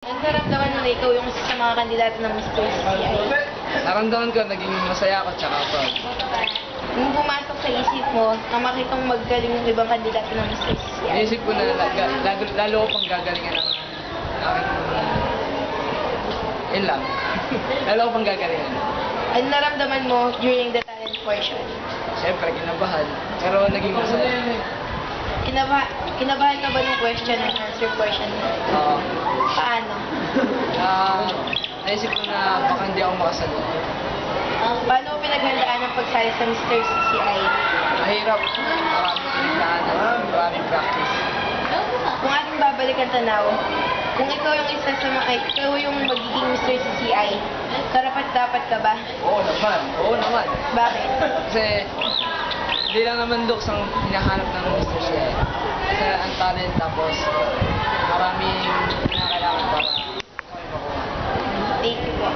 Ang naramdaman mo na ikaw yung isa sa mga kandidato ng Mr. CCI. Naramdaman ko, naging masaya ako tsaka proud. Nung pumasok sa isip mo na makitang magaling ng ibang kandidato ng Mr. CCI. Naisip ko na lalo ko pang gagalingan ng aking... Yun lang. Lalo ko pang gagalingan. Ano naramdaman mo during the talent portion? Siyempre, kinabahan. Pero naging masaya. Kinabahan ka ba ng question and answer portion? Oo. Paano? Naisip ko na baka hindi ako makasagot. Paano mo pinaghandaan ang pagsali sa Mr. CCI? Mahirap. Maraming pinagdaanan. Maraming practice. Kung ating babalik ang tanaw, kung ikaw yung isa sa mga, ikaw yung magiging Mr. CCI, karapat-dapat ka ba? Oo naman. Oo naman. Bakit? Kasi hindi lang naman looks ang hinahanap ng Mr. CCI. Kasi ang talent tapos maraming kinakailangan para makuha. Thank you po.